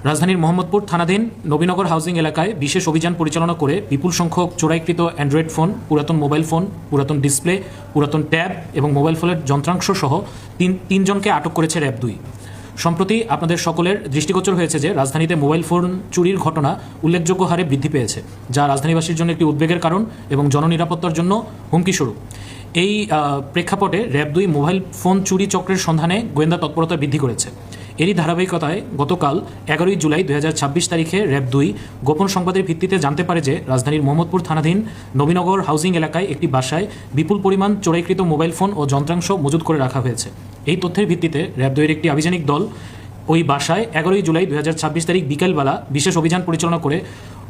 রাজধানীর মোহাম্মদপুর থানাধীন নবীনগর হাউজিং এলাকায় বিশেষ অভিযান পরিচালনা করে বিপুল সংখ্যক চোরাইকৃত অ্যান্ড্রয়েড ফোন, পুরাতন মোবাইল ফোন, পুরাতন ডিসপ্লে, পুরাতন ট্যাব এবং মোবাইল ফোনের যন্ত্রাংশ সহ তিনজনকে আটক করেছে র্যাব 2। সম্প্রতি আপনাদের সকলের দৃষ্টিগোচর হয়েছে যে রাজধানীতে মোবাইল ফোন চুরির ঘটনা উল্লেখযোগ্য হারে বৃদ্ধি পেয়েছে, যা রাজধানীবাসীর জন্য একটি উদ্বেগের কারণ এবং জননিরাপত্তার জন্য হুমকিস্বরূপ। এই প্রেক্ষাপটে র্যাব 2 মোবাইল ফোন চুরি চক্রের সন্ধানে গোয়েন্দা তৎপরতা বৃদ্ধি করেছে। এরই ধারাবাহিকতায় গতকাল 11 জুলাই 2026 তারিখে র্যাব 2 গোপন সংবাদের ভিত্তিতে জানতে পারে যে রাজধানীর মোহাম্মদপুর থানাধীন নবীনগর হাউজিং এলাকায় একটি বাসায় বিপুল পরিমাণ চোরাইকৃত মোবাইল ফোন ও যন্ত্রাংশ মজুত করে রাখা হয়েছে। এই তথ্যের ভিত্তিতে র্যাব 2 এর একটি আভিযানিক দল ওই বাসায় 11 জুলাই 2026 তারিখ বিকেলবেলা বিশেষ অভিযান পরিচালনা করে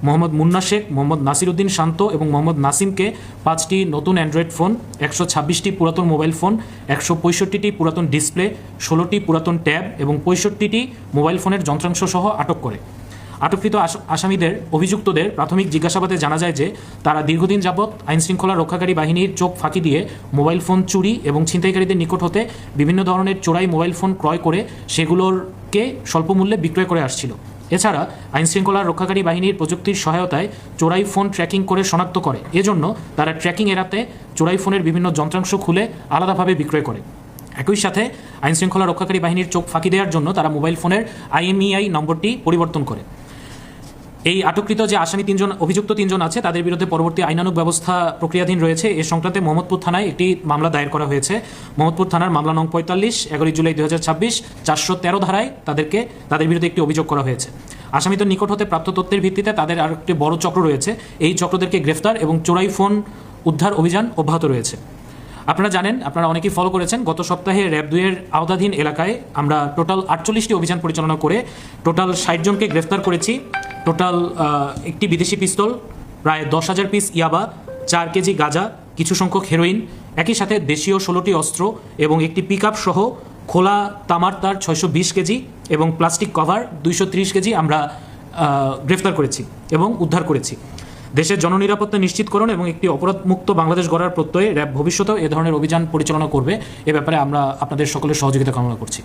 মোহাম্মদ মুন্না শেখ, মোহাম্মদ নাসির উদ্দিন শান্ত এবং মোহাম্মদ নাসিমকে 5টি নতুন অ্যান্ড্রয়েড ফোন, 126টি পুরাতন মোবাইল ফোন, 165টি পুরাতন ডিসপ্লে, 16টি পুরাতন ট্যাব এবং 65টি মোবাইল ফোনের যন্ত্রাংশ সহ আটক করে। আটককৃত আসামিদের অভিযুক্তদের প্রাথমিক জিজ্ঞাসাবাদে জানা যায় যে তারা দীর্ঘদিন যাবৎ আইনশৃঙ্খলা রক্ষাকারী বাহিনীর চোখ ফাঁকি দিয়ে মোবাইল ফোন চুরি এবং ছিনতাইকারীদের নিকট হতে বিভিন্ন ধরনের চোরাই মোবাইল ফোন ক্রয় করে সেগুলোরকে স্বল্প মূল্যে বিক্রয় করে আসছিল। এছাড়া আইনশৃঙ্খলা রক্ষাকারী বাহিনীর প্রযুক্তির সহায়তায় চোরাই ফোন ট্র্যাকিং করে শনাক্ত করে। এজন্য তারা ট্র্যাকিং এড়াতে চোরাই ফোনের বিভিন্ন যন্ত্রাংশ খুলে আলাদাভাবে বিক্রয় করে। একই সাথে আইনশৃঙ্খলা রক্ষাকারী বাহিনীর চোখ ফাঁকি দেওয়ার জন্য তারা মোবাইল ফোনের IMEI নম্বরটি পরিবর্তন করে। এই আটককৃত যে আসামি অভিযুক্ত তিনজন আছে তাদের বিরুদ্ধে পরবর্তী আইনানুগ ব্যবস্থা প্রক্রিয়াধীন রয়েছে। এ সংক্রান্তে মোহাম্মদপুর থানায় একটি মামলা দায়ের করা হয়েছে। মোহাম্মদপুর থানার মামলা নং 45, 11 জুলাই 2026, 413 ধারায় তাদের বিরুদ্ধে একটি অভিযোগ করা হয়েছে। আসামিদের নিকট হতে প্রাপ্ত তথ্যের ভিত্তিতে তাদের আর একটি বড় চক্র রয়েছে। এই চক্রদেরকে গ্রেফতার এবং চোরাই ফোন উদ্ধার অভিযান অব্যাহত রয়েছে। আপনারা জানেন, আপনারা অনেকেই ফলো করেছেন, গত সপ্তাহে র্যাব 2 এর আওতাধীন এলাকায় আমরা টোটাল 48টি অভিযান পরিচালনা করে টোটাল 60 জনকে গ্রেফতার করেছি। টোটাল একটি বিদেশি পিস্তল, প্রায় 10,000 পিস ইয়াবা, 4 কেজি গাঁজা, কিছু সংখ্যক হেরোইন, একই সাথে দেশীয় 16টি অস্ত্র এবং একটি পিকআপ সহ খোলা তামার তার 620 কেজি এবং প্লাস্টিক কভার 230 কেজি আমরা গ্রেফতার করেছি এবং উদ্ধার করেছি। দেশের জননিরাপত্তা নিশ্চিতকরণ এবং একটি অপরাধমুক্ত বাংলাদেশ গড়ার প্রত্যয়ে র্যাব ভবিষ্যতেও এ ধরনের অভিযান পরিচালনা করবে। এ ব্যাপারে আমরা আপনাদের সকলের সহযোগিতা কামনা করছি।